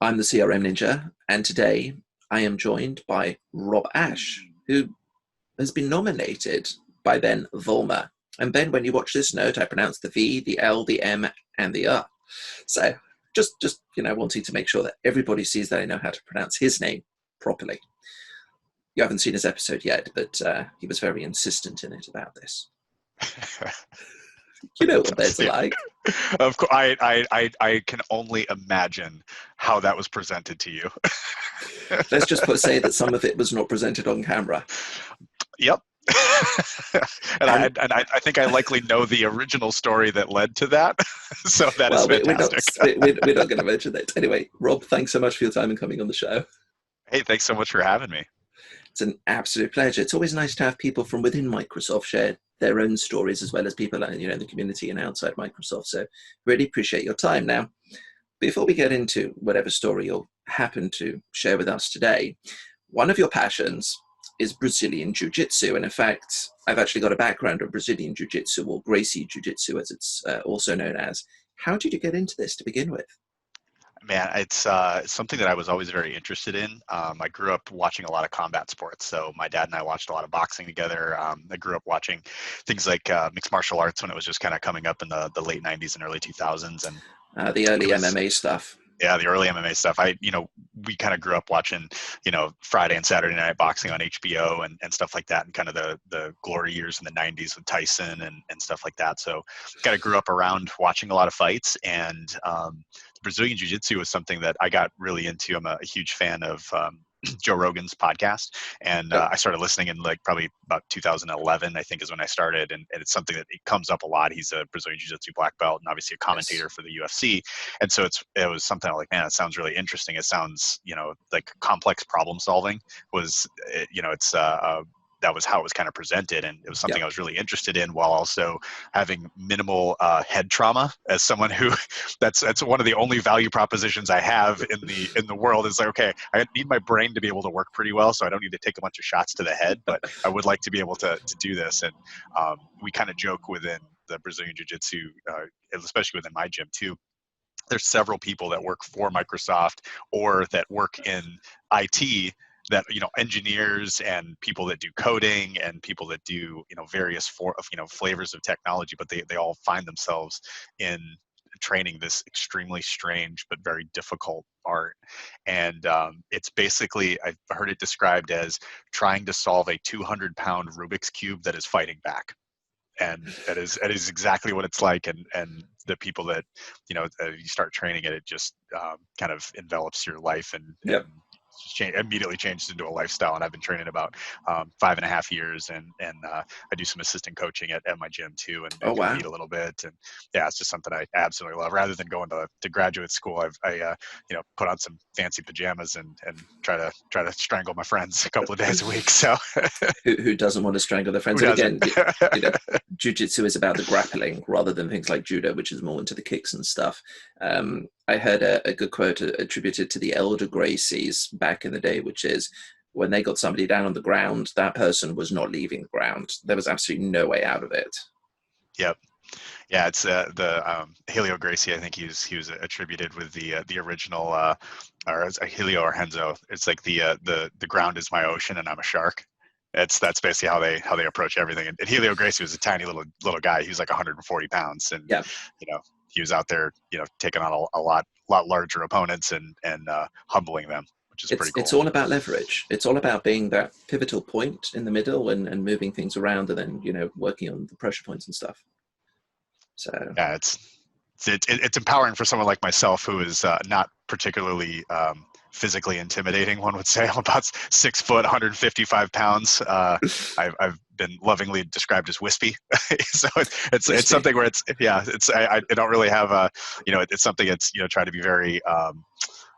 I'm the CRM Ninja, and today I am joined by Rob Ash, who has been nominated by Ben Vollmer. And Ben, when you watch this note, I pronounce the V, the L, the M, and the R. So just wanting to make sure that everybody sees that I know how to pronounce his name properly. You haven't seen his episode yet, but he was very insistent in it about this. You know what that's like. Of course, I can only imagine how that was presented to you. Let's just say that some of it was not presented on camera. Yep. and I think I likely know the original story that led to that. So that is fantastic. We're not going to mention that. Anyway, Rob, thanks so much for your time and coming on the show. Hey, thanks so much for having me. It's an absolute pleasure. It's always nice to have people from within Microsoft share their own stories, as well as people in the community and outside Microsoft. So really appreciate your time. Now, before we get into whatever story you'll happen to share with us today, one of your passions is Brazilian Jiu-Jitsu. And in fact, I've actually got a background of Brazilian Jiu-Jitsu, or Gracie Jiu-Jitsu as it's also known as. How did you get into this to begin with? Man, it's something that I was always very interested in. I grew up watching a lot of combat sports. So my dad and I watched a lot of boxing together. I grew up watching things like mixed martial arts when it was just kind of coming up in the late 90s and early 2000s. And the early MMA stuff. Yeah, the early MMA stuff. We kind of grew up watching, Friday and Saturday night boxing on HBO and stuff like that, and kind of the glory years in the 90s with Tyson and stuff like that. So kind of grew up around watching a lot of fights, and Brazilian Jiu-Jitsu was something that I got really into. I'm a huge fan of Joe Rogan's podcast, and I started listening in probably about 2011, I think is when I started, and it's something that it comes up a lot. He's a Brazilian Jiu-Jitsu black belt and obviously a commentator for the UFC, and so it was something I'm like, man, it sounds really interesting. It sounds like complex problem solving that was how it was kind of presented, and it was something I was really interested in, while also having minimal head trauma. As someone who, that's one of the only value propositions I have in the world, is like, okay, I need my brain to be able to work pretty well, so I don't need to take a bunch of shots to the head, but I would like to be able to do this. And we kind of joke within the Brazilian Jiu-Jitsu, especially within my gym too. There's several people that work for Microsoft or that work in IT, that engineers and people that do coding and people that do various flavors of technology, but they all find themselves in training this extremely strange but very difficult art. And it's basically, I've heard it described as trying to solve a 200-pound Rubik's cube that is fighting back. And that is exactly what it's like. And the people that you start training it just kind of envelops your life, and immediately changes into a lifestyle. And I've been training about 5.5 years, and I do some assistant coaching at my gym too, and compete a little bit. And yeah, it's just something I absolutely love. Rather than going to graduate school, I put on some fancy pajamas and try to strangle my friends a couple of days a week. So who doesn't want to strangle their friends? And again, jiu-jitsu is about the grappling rather than things like judo, which is more into the kicks and stuff. I heard a good quote attributed to the elder Gracies back in the day, which is, when they got somebody down on the ground, that person was not leaving the ground. There was absolutely no way out of it. Yep. Yeah, it's the Helio Gracie. I think he was attributed with the original, or Helio or Henzo. It's like the ground is my ocean and I'm a shark. That's basically how they approach everything. And Helio Gracie was a tiny little guy. He was like 140 pounds, and he was out there, taking on a lot larger opponents and humbling them, which is pretty cool. It's all about leverage. It's all about being that pivotal point in the middle and moving things around, and then working on the pressure points and stuff. So yeah, it's empowering for someone like myself, who is not particularly physically intimidating, one would say. I'm about 6 foot, 155 pounds. I've been lovingly described as wispy. So it's something where I don't really have it's something that's, try to be very,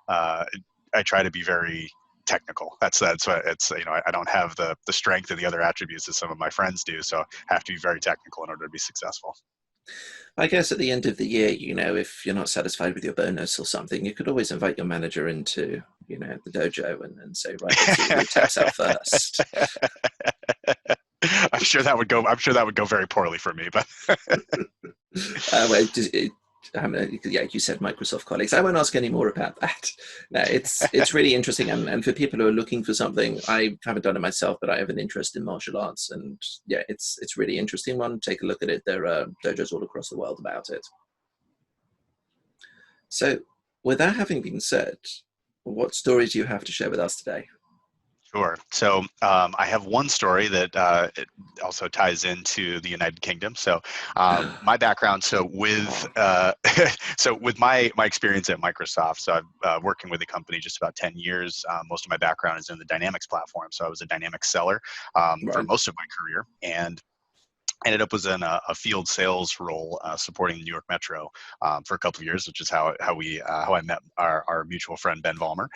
I try to be very technical. That's what it's, I don't have the strength and the other attributes that some of my friends do. So I have to be very technical in order to be successful. I guess at the end of the year, if you're not satisfied with your bonus or something, you could always invite your manager into, the dojo and say, right, let's see what taps out first. I'm sure that would go very poorly for me, but Yeah, you said Microsoft colleagues. I won't ask any more about that. No, it's really interesting, and for people who are looking for something, I haven't done it myself, but I have an interest in martial arts, and yeah, it's really interesting one. Take a look at it. There are dojos all across the world about it. So, with that having been said, what stories do you have to share with us today? Sure. So I have one story that it also ties into the United Kingdom. So my background, so with so with my experience at Microsoft, so I've working with the company just about 10 years. Most of my background is in the Dynamics platform. So I was a Dynamics seller for Right. most of my career, and ended up was in a field sales role supporting the New York Metro for a couple of years, which is how I met our mutual friend Ben Vollmer.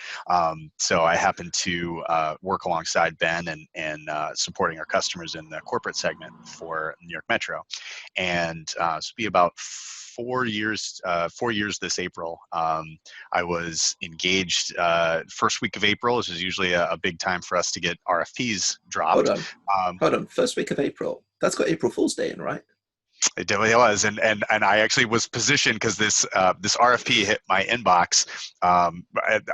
So I happened to work alongside Ben and supporting our customers in the corporate segment for New York Metro, and so be about 4 years. 4 years this April. I was engaged first week of April, which is usually a big time for us to get RFPs Hold dropped. on, Um, hold on. First week of April. That's got April Fool's Day in, right? It definitely was, and I actually was positioned because this RFP hit my inbox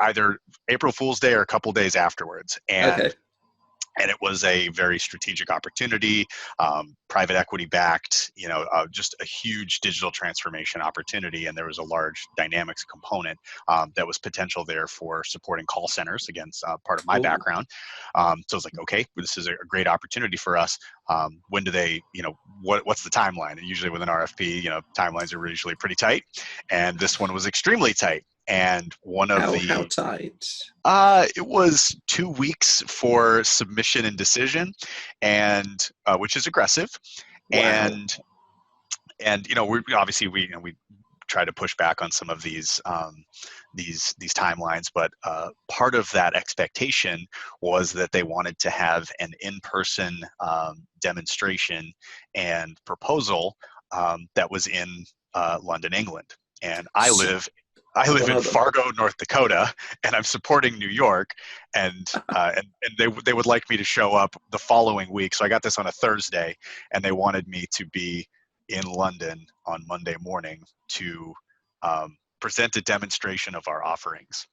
either April Fool's Day or a couple days afterwards, Okay. and it was a very strategic opportunity, private equity backed, just a huge digital transformation opportunity, and there was a large dynamics component that was potential there for supporting call centers, again, part of my Oh, background. So I was like, okay, this is a great opportunity for us. When do they, what's the timeline? And usually with an RFP, timelines are usually pretty tight, and this one was extremely tight. And one of how the tight? it was 2 weeks for submission and decision, and which is aggressive. Wow. And we obviously we try to push back on some of these timelines, but part of that expectation was that they wanted to have an in-person demonstration and proposal that was in London, England, and So, I hold live on, in hold on. Fargo, North Dakota, and I'm supporting New York, and they would like me to show up the following week. So I got this on a Thursday, and they wanted me to be in London on Monday morning to present a demonstration of our offerings.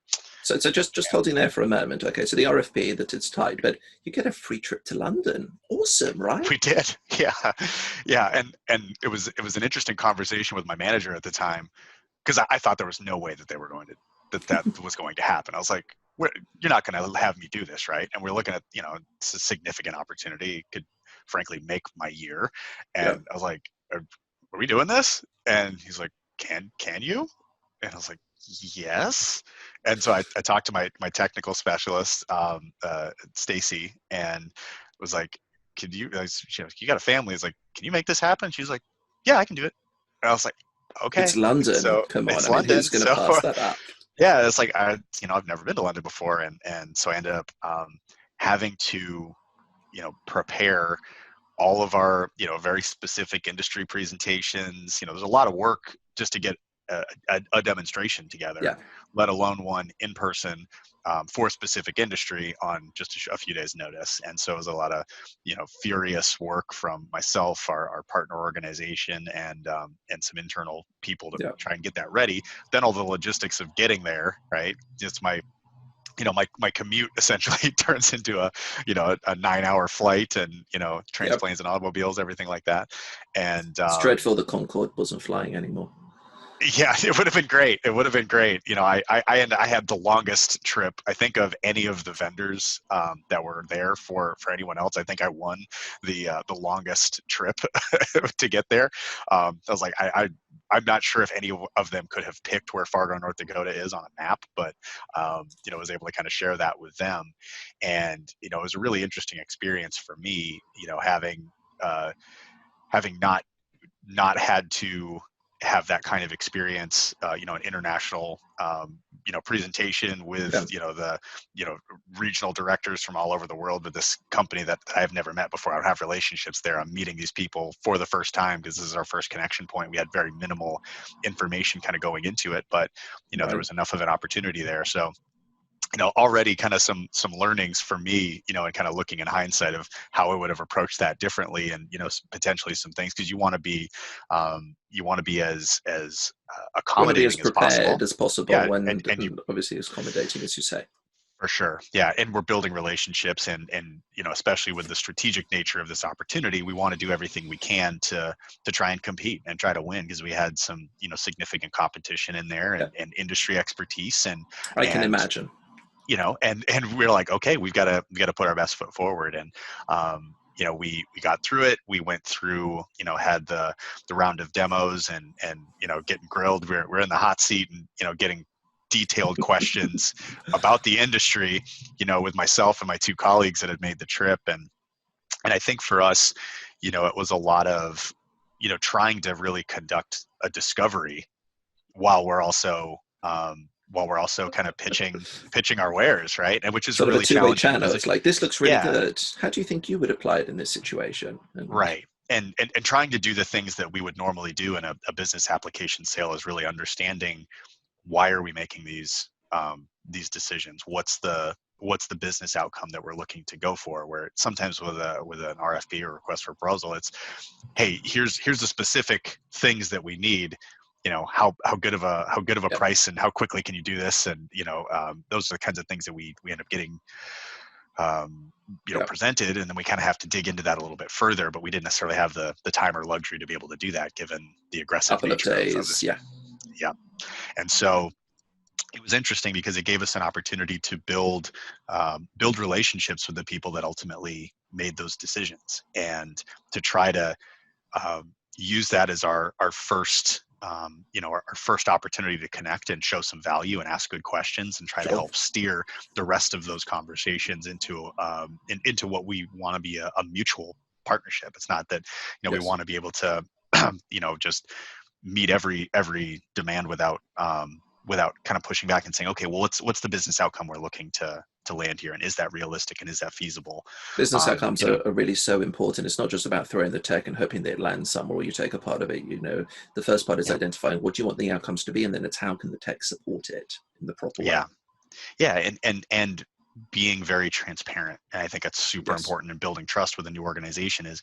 So just holding there for a moment. Okay, so the RFP that it's tied, but you get a free trip to London. Awesome, right? We did, yeah, yeah, and it was an interesting conversation with my manager at the time, because I thought there was no way that they were going to that was going to happen. I was like, you're not going to have me do this, right? And we're looking at, it's a significant opportunity. It could frankly make my year. Yeah. And I was like, are we doing this? And he's like, can you? And I was like, yes. And so I talked to my technical specialist, Stacy, and was like, could you, you got a family. He's like, can you make this happen? She's like, yeah, I can do it. And I was like, It's okay. London. So Come on. it's I mean, who's London. going to So pass that up? yeah, it's like I've never been to London before, and so I ended up having to prepare all of our very specific industry presentations. There's a lot of work just to get a demonstration together, Yeah. let alone one in person for a specific industry on just a few days notice. And so it was a lot of furious work from myself, our partner organization, and some internal people to Yeah. try and get that ready. Then all the logistics of getting there, right? Just my commute essentially turns into a 9-hour flight, and trains, Yep. planes, and automobiles, everything like that. And It's dreadful the Concorde wasn't flying anymore. yeah, it would have been great. It would have been great. I had the longest trip, I think, of any of the vendors that were there for anyone else. I think I won the longest trip to get there. I was like, I'm not sure if any of them could have picked where Fargo, North Dakota is on a map, but I was able to kind of share that with them, and it was a really interesting experience for me. Having not had to have that kind of experience, an international, presentation with, Yeah. the, regional directors from all over the world with this company that I've never met before. I don't have relationships there. I'm meeting these people for the first time because this is our first connection point. We had very minimal information kind of going into it, but, there Right. was enough of an opportunity there. So already kind of some learnings for me, and kind of looking in hindsight of how I would have approached that differently, and potentially some things, because you want to be as Want to be as accommodating as prepared possible. as possible, Yeah, and you obviously as accommodating as you say. for sure. Yeah, and we're building relationships, and especially with the strategic nature of this opportunity, we want to do everything we can to try and compete and try to win, because we had some significant competition in there, Yeah, and industry expertise, I can and imagine. and we're like, okay, we got to put our best foot forward, and we got through it. We went through, had the round of demos, and getting grilled. We're in the hot seat, and getting detailed questions about the industry, with myself and my two colleagues that had made the trip, and I think for us, it was a lot of trying to really conduct a discovery while we're also kind of pitching our wares, right? And which is a Sort of a really two-way challenging channel. position. It's like, this looks really Yeah, good. How do you think you would apply it in this situation? And right. And trying to do the things that we would normally do in a business application sale is really understanding, why are we making these decisions? What's the business outcome that we're looking to go for? Where sometimes with an RFP or request for proposal, it's, hey, here's the specific things that we need. How good of a yeah, price, and how quickly can you do this? And those are the kinds of things that we end up getting um, yeah, presented, and then we kind of have to dig into that a little bit further. But we didn't necessarily have the time or luxury to be able to do that, given the aggressive couple of nature of days. this. Yeah, Yeah, and so it was interesting, because it gave us an opportunity to build relationships with the people that ultimately made those decisions, and to try to use that as our first our first opportunity to connect and show some value and ask good questions, and try to sure. help steer the rest of those conversations into what we want to be a mutual partnership. It's not that we Yes. want to be able to just meet every demand without kind of pushing back and saying, okay, well, what's the business outcome we're looking to land here, and is that realistic, and is that feasible? Business um, outcomes you know are really so important. It's not just about throwing the tech and hoping that it lands somewhere or you take a part of it. The first part is yeah, identifying what do you want the outcomes to be, and then it's how can the tech support it in the proper way. yeah, yeah, and being very transparent. And I think that's super Yes. important in building trust with a new organization. Is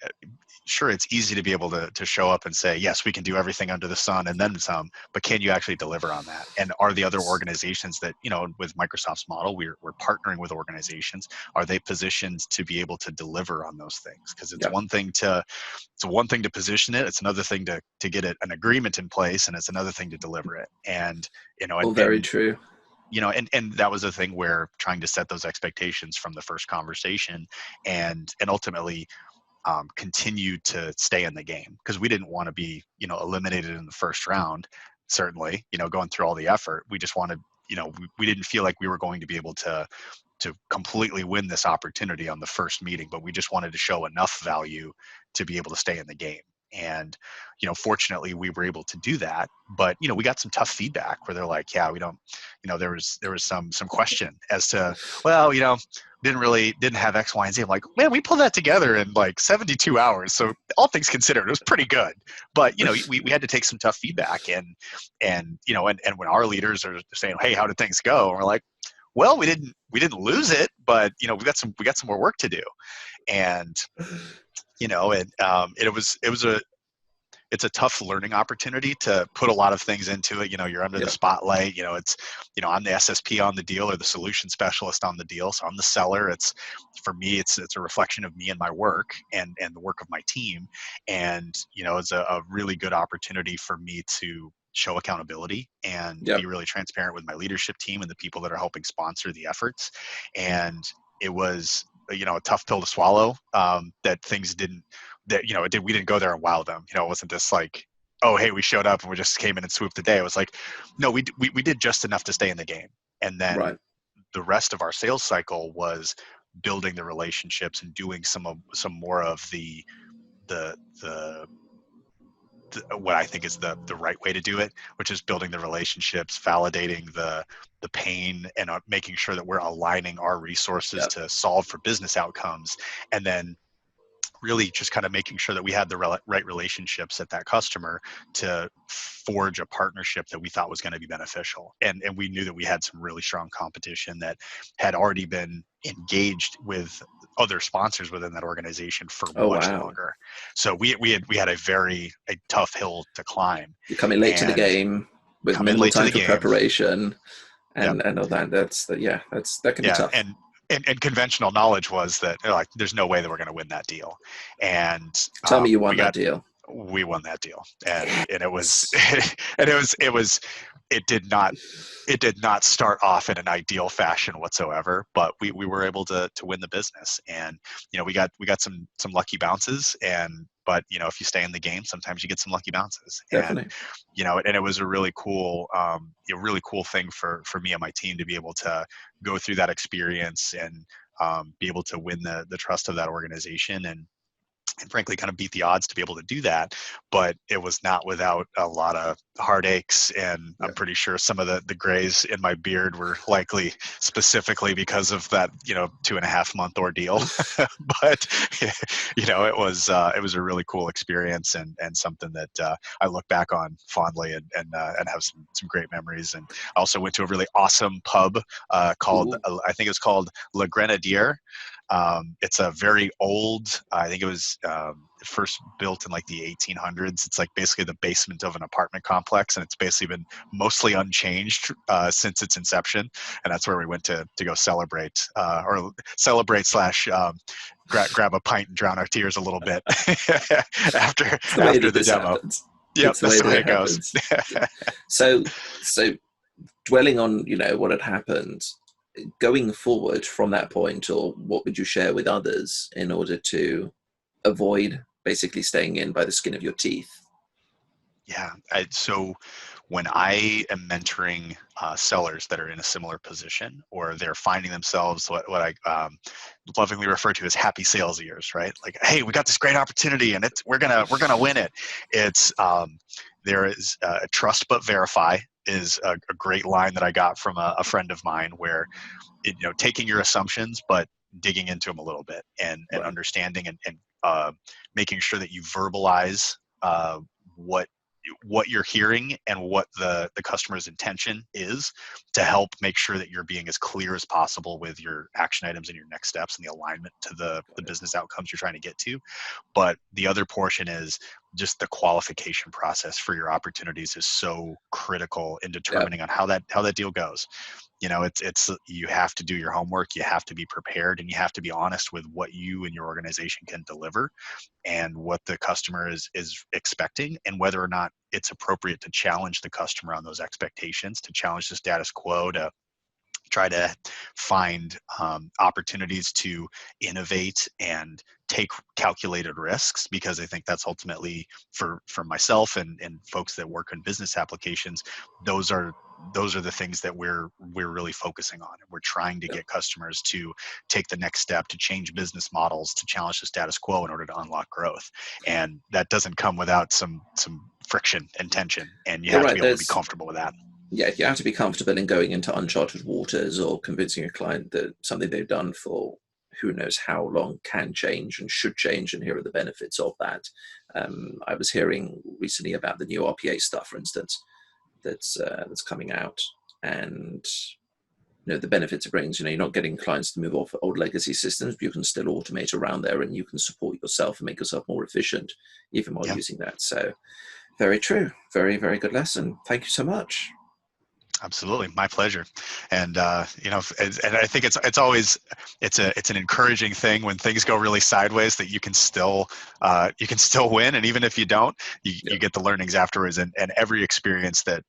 uh, sure, it's easy to be able to show up and say, yes, we can do everything under the sun and then some, but can you actually deliver on that? And are the other Yes. organizations that, with Microsoft's model, we're partnering with organizations, are they positioned to be able to deliver on those things? Because Yeah. it's one thing to position it, it's another thing to get an agreement in place, and it's another thing to deliver it. And All very true. and that was the thing, where trying to set those expectations from the first conversation, and ultimately continue to stay in the game, because we didn't want to be eliminated in the first round. Certainly, going through all the effort, we just wanted, we didn't feel like we were going to be able to completely win this opportunity on the first meeting, but we just wanted to show enough value to be able to stay in the game. And fortunately, we were able to do that. But we got some tough feedback where they're like, yeah, we don't, there was some question as to, well, didn't have X, Y, and Z. I'm like, man, we pulled that together in like 72 hours. So all things considered, it was pretty good. But we had to take some tough feedback, and when our leaders are saying, hey, how did things go? And we're like, well, we didn't lose it, but we got some more work to do. And it's a tough learning opportunity to put a lot of things into it. You're under the Yeah. spotlight. I'm the SSP on the deal, or the solution specialist on the deal, so I'm the seller. It's, for me, it's a reflection of me and my work, and the work of my team. And it's a really good opportunity for me to show accountability and Yeah. be really transparent with my leadership team and the people that are helping sponsor the efforts. And it was a tough pill to swallow, that things didn't that we didn't go there and wow them. It wasn't just like, oh, hey, we showed up and we just came in and swooped the day. It was like, no, we did just enough to stay in the game. And then Right. the rest of our sales cycle was building the relationships and doing some more of the what I think is the right way to do it, which is building the relationships, validating the pain, and making sure that we're aligning our resources Yeah. to solve for business outcomes. And then really just kind of making sure that we had the right relationships at that customer to forge a partnership that we thought was going to be beneficial. And we knew that we had some really strong competition that had already been engaged with other sponsors within that organization for Oh, much wow. longer. So we had a tough hill to climb. You're coming late to the And game with come in minimal late to time the for game. preparation, Yep. and all that. That can be Yeah. tough. And conventional knowledge was that like there's no way that we're going to win that deal. And Tell me you won that deal. we won that deal. And Yes. it was and it did not start off in an ideal fashion whatsoever, but we were able to win the business. And we got some lucky bounces, but if you stay in the game, sometimes you get some lucky bounces. Definitely. And it was a really cool thing for me and my team to be able to go through that experience and be able to win the trust of that organization, and frankly kind of beat the odds to be able to do that. But it was not without a lot of heartaches, and Yeah. I'm pretty sure some of the grays in my beard were likely specifically because of that 2.5-month ordeal. But it was a really cool experience, and something that I look back on fondly, and have some great memories. And I also went to a really awesome pub called I think it's called Le Grenadier. It's a very old, I think it was first built in like the 1800s. It's like basically the basement of an apartment complex, and it's basically been mostly unchanged since its inception. And that's where we went to go celebrate, or celebrate slash grab a pint and drown our tears a little bit after the demo. Happens. Yep, that's the way it goes. So dwelling on what had happened, going forward from that point, or what would you share with others in order to avoid basically staying in by the skin of your teeth? Yeah. So when I am mentoring sellers that are in a similar position, or they're finding themselves what I lovingly refer to as happy sales years, right? Like, hey, we got this great opportunity, and we're gonna win it. It's there is trust but verify is a great line that I got from a friend of mine, where taking your assumptions but digging into them a little bit, and Right. understanding and making sure that you verbalize what you're hearing and what the customer's intention is, to help make sure that you're being as clear as possible with your action items and your next steps and the alignment to the business outcomes you're trying to get to. But the other portion is just the qualification process for your opportunities is so critical in determining on how that deal goes. It's you have to do your homework, you have to be prepared, and you have to be honest with what you and your organization can deliver, and what the customer is expecting, and whether or not it's appropriate to challenge the customer on those expectations, to challenge the status quo, to try to find opportunities to innovate and take calculated risks, because I think that's ultimately for myself and folks that work in business applications, those are the things that we're really focusing on. We're trying to get customers to take the next step, to change business models, to challenge the status quo in order to unlock growth. And that doesn't come without some friction and tension, and you have to be able to be comfortable with that. Yeah, you have to be comfortable in going into uncharted waters, or convincing a client that something they've done for who knows how long can change and should change, and here are the benefits of that. I was hearing recently about the new RPA stuff, for instance, that's coming out, and the benefits it brings. You're not getting clients to move off old legacy systems, but you can still automate around there, and you can support yourself and make yourself more efficient even while using that. So very true. Very, very good lesson. Thank you so much. Absolutely, my pleasure. And and I think it's always an encouraging thing when things go really sideways, that you can still win, and even if you don't, you get the learnings afterwards. And every experience that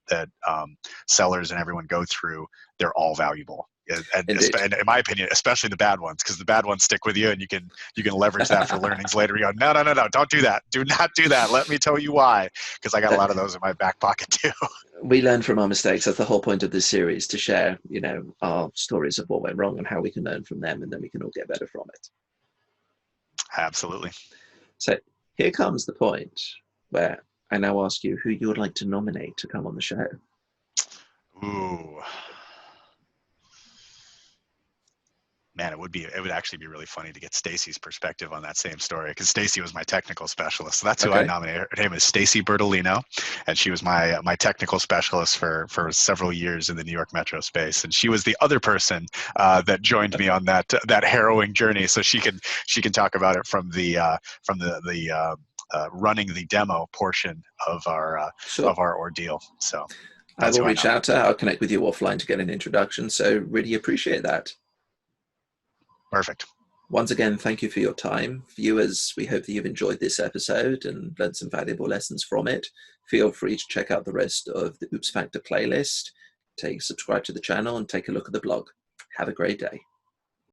sellers and everyone go through, they're all valuable. And in my opinion, especially the bad ones, because the bad ones stick with you, and you can leverage that for learnings later. You go, no, don't do that. Do not do that. Let me tell you why, because I got a lot of those in my back pocket too. We learn from our mistakes. That's the whole point of this series, to share, our stories of what went wrong and how we can learn from them, and then we can all get better from it. Absolutely. So here comes the point where I now ask you who you would like to nominate to come on the show. Ooh. Man, it would actually be really funny to get Stacy's perspective on that same story, because Stacy was my technical specialist. So that's who I Okay. nominated. Her name is Stacy Bertolino, and she was my technical specialist for several years in the New York metro space. And she was the other person that joined me on that harrowing journey. So she can talk about it from the running the demo portion of Sure. our ordeal. So I that's will who I reach out nominated. to her. I'll connect with you offline to get an introduction. So really appreciate that. Perfect. Once again, thank you for your time. Viewers, we hope that you've enjoyed this episode and learned some valuable lessons from it. Feel free to check out the rest of the Oops Factor playlist, subscribe to the channel, and take a look at the blog. Have a great day.